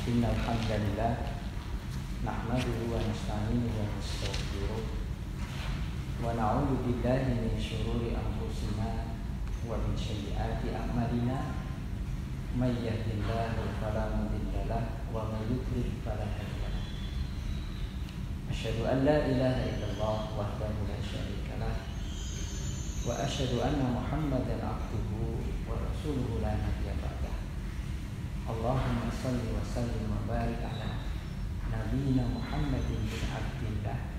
Innal hamdalillah nahmaduhu wa nasta'inuhu wa nastaghfiruh wa na'udzu billahi min syururi anfusina wa min sayyiati a'malina may yahdihillahu fala mudilla lahu wa may yudlil fala hadiya lahu. Asyhadu an la ilaha illallah wahdahu la syarika lah wa asyhadu anna Muhammadan abduhu wa rasuluhu la nabiyya ba'dah. Allahumma salli wa sallim wa barik ala nabiyyina Muhammadin bin Abdillah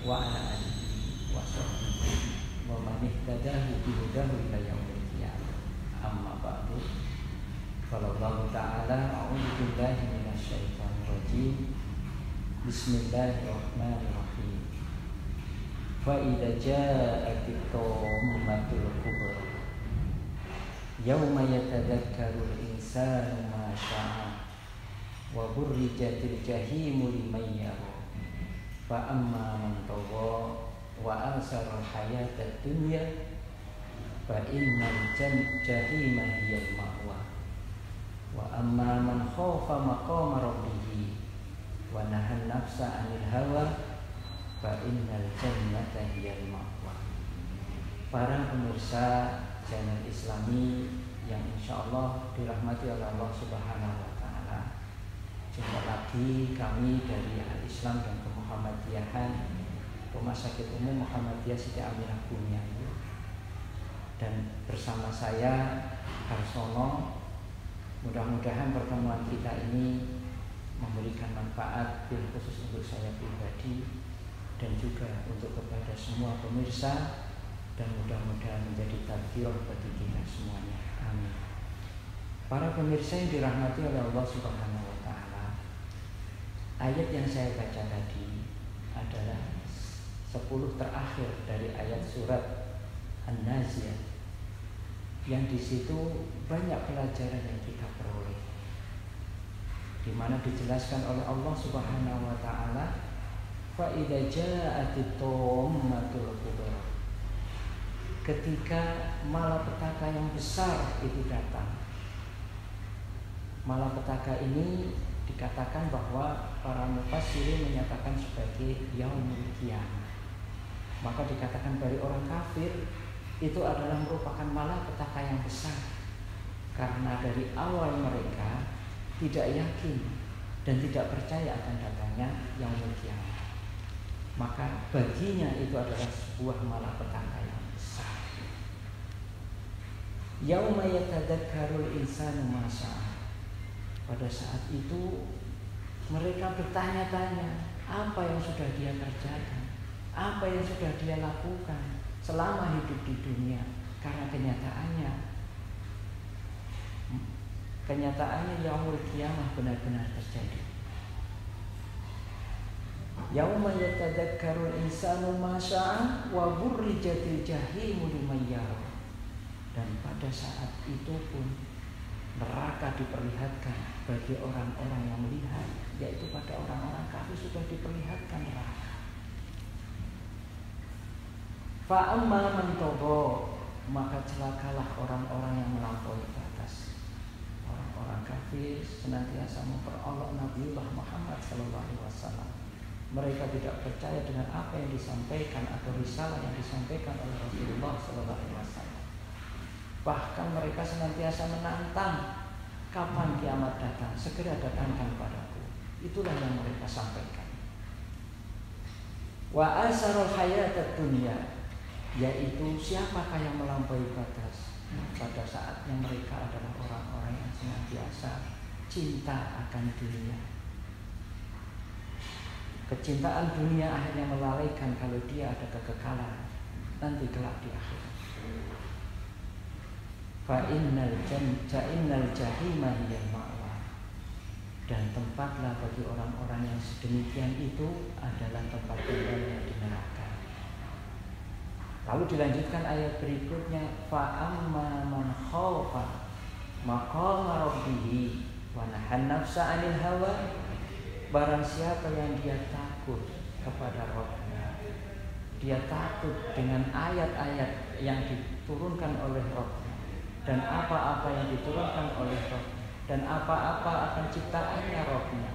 wa ala alihi wa sahbihi wa man ihtadahu bi hudahu ila yaumil qiyamah. Amma ba'du. Qala Allah ta'ala a'udzu billahi minasy syaithanir rajim. Bismillahirrahmanirrahim. Fa idza ja'atit tammatul kubra yauma yatadhakkarul insanu ma syaa wa burrijatil jahimu liman yara fa amma man tagha wa asara hayatad dunya fa innal jahima hiyal ma'wa wa amma man khafa maqama rabbih wa nahan nafsa 'anil hawa fa innal jannata hiyal ma'wa. Para pemirsa channel Islami yang insyaallah dirahmati oleh Allah Subhanahu wa taala. Jumpa lagi kami dari Al-Islam dan Kemuhammadiyahan Rumah Sakit Umum Muhammadiyah Siti Aminah Bumiayu. Dan bersama saya Harsono, mudah-mudahan pertemuan kita ini memberikan manfaat bil khusus untuk saya pribadi dan juga untuk kepada semua pemirsa, dan mudah-mudahan menjadi tadzkirah bagi kita semuanya. Amin. Para pemirsa yang dirahmati oleh Allah Subhanahu wa taala, ayat yang saya baca tadi adalah 10 terakhir dari ayat surat An-Nazi'at, yang di situ banyak pelajaran yang kita peroleh, di mana dijelaskan oleh Allah Subhanahu wa taala, fa idza ja'atit tammatul kubra, ketika malapetaka yang besar itu datang. Malapetaka ini dikatakan bahwa para mufassirin menyatakan sebagai yaumul qiyamah. Maka dikatakan dari orang kafir itu adalah merupakan malapetaka yang besar, karena dari awal mereka tidak yakin dan tidak percaya akan datangnya yaumul qiyamah. Maka baginya itu adalah sebuah malapetaka yang besar. Yauma yatadakkarul insanu ma syaa. Pada saat itu mereka bertanya-tanya apa yang sudah dia kerjakan, apa yang sudah dia lakukan selama hidup di dunia, karena kenyataannya yaumul qiyamah benar-benar terjadi. Yauma yatadakkarul insanu ma syaa wa burrijatil jahimu liman yara. Dan pada saat itu pun neraka diperlihatkan bagi orang-orang yang melihat, yaitu pada orang-orang kafir sudah diperlihatkan neraka. Fa amma man tagha, maka celakalah orang-orang yang melampaui batas. Orang-orang kafir senantiasa memperolok Nabiullah Muhammad SAW. Mereka tidak percaya dengan apa yang disampaikan atau risalah yang disampaikan oleh Rasulullah SAW. Bahkan mereka senantiasa menantang, kapan kiamat datang, segera datangkan padaku. Itulah yang mereka sampaikan. Wa asarul hayatad dunya, yaitu siapakah yang melampaui batas? Pada saatnya mereka adalah orang-orang yang senantiasa cinta akan dunia. Kecintaan dunia akhirnya melalaikan kalau dia ada kekekalan nanti kelak di akhirat. Fa innal jahima hiyal ma'wa. Dan tempatlah bagi orang-orang yang sedemikian itu adalah tempat tinggalnya di neraka. Lalu dilanjutkan ayat berikutnya, fa amma man khafa maqama rabbih wa nahan nafsa 'anil hawa. Barang siapa yang dia takut kepada Rabb-Nya, dia takut dengan ayat-ayat yang diturunkan oleh Rabb dan apa-apa yang diturunkan oleh Rabb, dan apa-apa akan ciptaannya Rabbnya,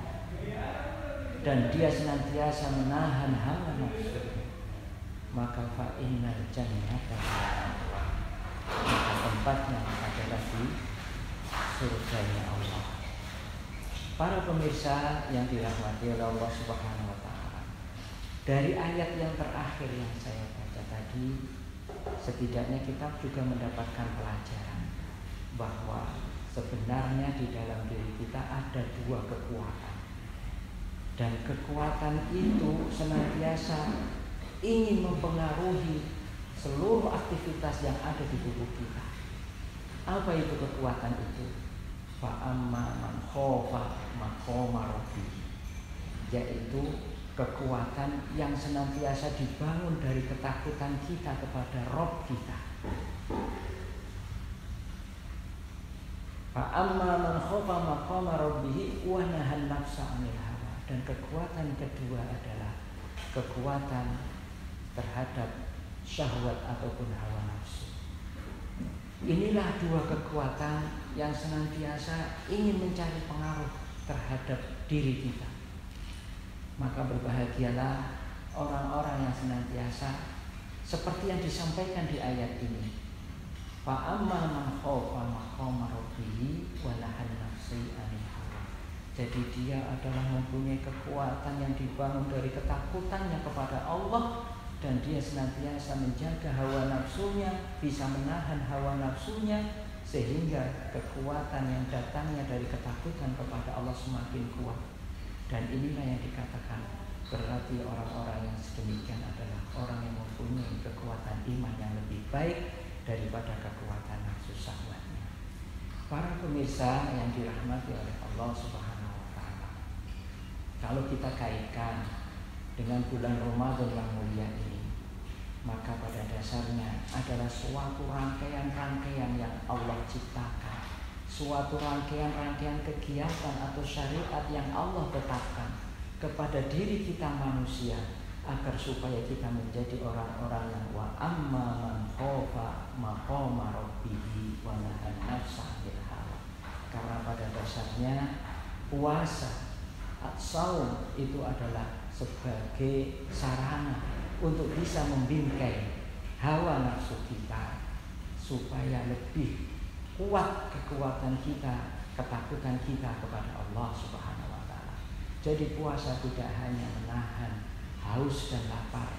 dan dia senantiasa menahan hawa nafsu, maka fa innal jannata maka tempatnya adalah di surganya Allah. Para pemirsa yang dirahmati oleh Allah Subhanahu wa taala, dari ayat yang terakhir yang saya baca tadi, setidaknya kita juga mendapatkan pelajaran bahwa sebenarnya di dalam diri kita ada dua kekuatan, dan kekuatan itu senantiasa ingin mempengaruhi seluruh aktivitas yang ada di tubuh kita. Apa itu kekuatan itu? Fa'amma man khofa maqama rabbih, yaitu kekuatan yang senantiasa dibangun dari ketakutan kita kepada Rabb kita. Fa'amma man khofa maqama rabbih wa nahan nafsa 'anil hawa, dan kekuatan kedua adalah kekuatan terhadap syahwat ataupun hawa nafsu. Inilah dua kekuatan yang senantiasa ingin mencari pengaruh terhadap diri kita. Maka berbahagialah orang-orang yang senantiasa seperti yang disampaikan di ayat ini. Fa'amma man khofa maqama rabbih wa nahan nafsi 'anil hawa. Jadi dia adalah mempunyai kekuatan yang dibangun dari ketakutannya kepada Allah, dan dia senantiasa menjaga hawa nafsunya, bisa menahan hawa nafsunya, sehingga kekuatan yang datangnya dari ketakutan kepada Allah semakin kuat. Dan inilah yang dikatakan berarti orang-orang yang sedemikian adalah orang yang mempunyai kekuatan iman yang lebih baik daripada kekuatan nafsu syahwatnya. Para pemirsa yang dirahmati oleh Allah Subhanahu wa taala, kalau kita kaitkan dengan bulan Ramadan yang mulia ini, maka pada dasarnya adalah suatu rangkaian-rangkaian yang Allah ciptakan, suatu rangkaian-rangkaian kegiatan atau syariat yang Allah tetapkan kepada diri kita manusia, agar supaya kita menjadi orang-orang yang wa amma man khofa maqama rabbih wa nahan nafsa 'anil hawa. Karena pada dasarnya puasa as-shaum itu adalah sebagai sarana untuk bisa membingkai hawa nafsu kita, supaya lebih kuat kekuatan kita, ketakutan kita kepada Allah Subhanahu wa taala. Jadi puasa tidak hanya menahan haus dan lapar,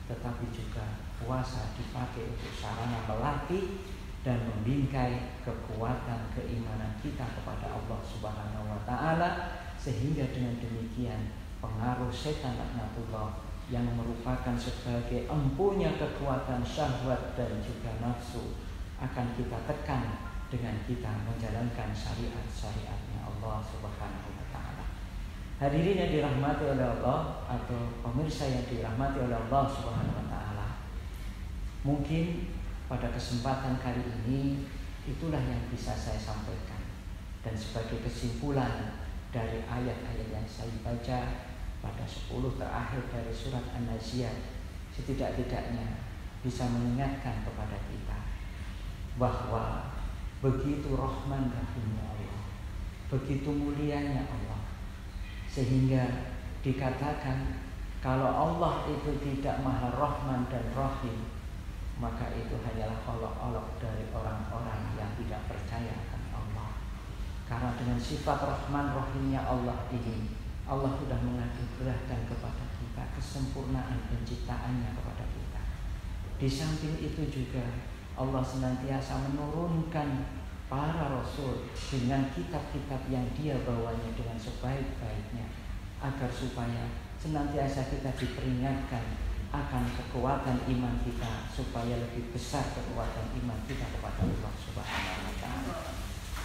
tetapi juga puasa dipakai untuk sarana melatih dan membingkai kekuatan keimanan kita kepada Allah Subhanahu wa taala, sehingga dengan demikian pengaruh setan laknatullah yang merupakan sebagai empunya kekuatan syahwat dan juga nafsu akan kita tekan dengan kita menjalankan syariat-syariatnya Allah Subhanahu wa taala. Hadirin yang dirahmati oleh Allah atau pemirsa yang dirahmati oleh Allah Subhanahu wa taala, mungkin pada kesempatan kali ini itulah yang bisa saya sampaikan. Dan sebagai kesimpulan dari ayat-ayat yang saya baca pada 10 terakhir dari surat An-Nazi'at, setidak-tidaknya bisa mengingatkan kepada kita bahwa begitu rahman rahimnya Allah, begitu mulianya Allah, sehingga dikatakan kalau Allah itu tidak maha rahman dan rahim, maka itu hanyalah olok-olok dari orang-orang yang tidak percaya akan Allah. Karena dengan sifat rahman rahimnya Allah ini, Allah sudah menganugerahkan kepada kita kesempurnaan penciptaannya kepada kita. Di samping itu juga Allah senantiasa menurunkan para rasul dengan kitab-kitab yang dia bawanya dengan sebaik-baiknya, agar supaya senantiasa kita diperingatkan akan kekuatan iman kita, supaya lebih besar kekuatan iman kita kepada Allah Subhanahu wa taala.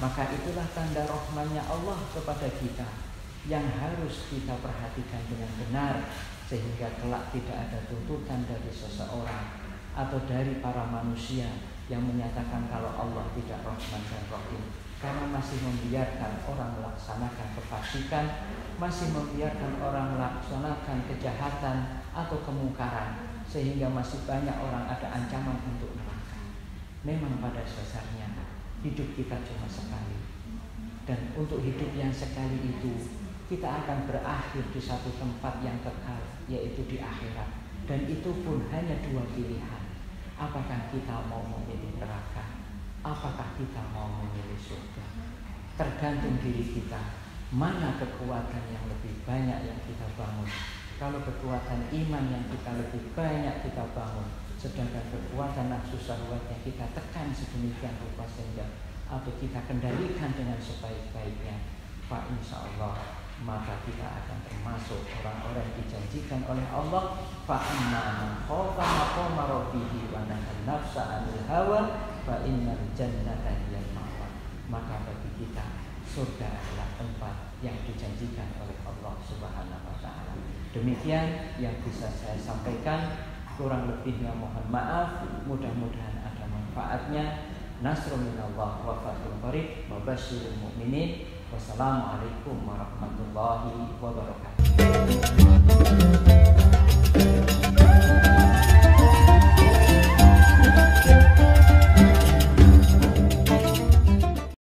Maka itulah tanda rahmannya Allah kepada kita yang harus kita perhatikan dengan benar, sehingga kelak tidak ada tuntutan dari seseorang atau dari para manusia yang menyatakan kalau Allah tidak rahman dan rahim, karena masih membiarkan orang melaksanakan kefasikan, masih membiarkan orang melaksanakan kejahatan atau kemungkaran, sehingga masih banyak orang ada ancaman untuk neraka. Memang pada dasarnya hidup kita cuma sekali, Dan untuk hidup yang sekali itu kita akan berakhir di satu tempat yang kekal, yaitu di akhirat. Dan itu pun hanya dua pilihan. Apakah kita mau memilih neraka, apakah kita mau memilih surga? Tergantung diri kita, mana kekuatan yang lebih banyak yang kita bangun. Kalau kekuatan iman yang kita lebih banyak kita bangun, sedangkan kekuatan nafsu syahwatnya kita tekan sedemikian rupa sehingga atau kita kendalikan dengan sebaik-baiknya, Pak, insya Allah maka kita akan termasuk orang-orang yang dijanjikan oleh Allah. Fa amma man khafa maqama rabbih wa nahan nafsa 'anil hawa fa innal jannata hiyal ma'wa. Maka bagi kita surga adalah tempat yang dijanjikan oleh Allah Subhanahu wa taala. Demikian yang bisa saya sampaikan, kurang lebihnya mohon maaf. Mudah-mudahan ada manfaatnya. Nasrun minallah wa fathul qarib wa basyiril mu'minin. Wassalamualaikum warahmatullahi wabarakatuh.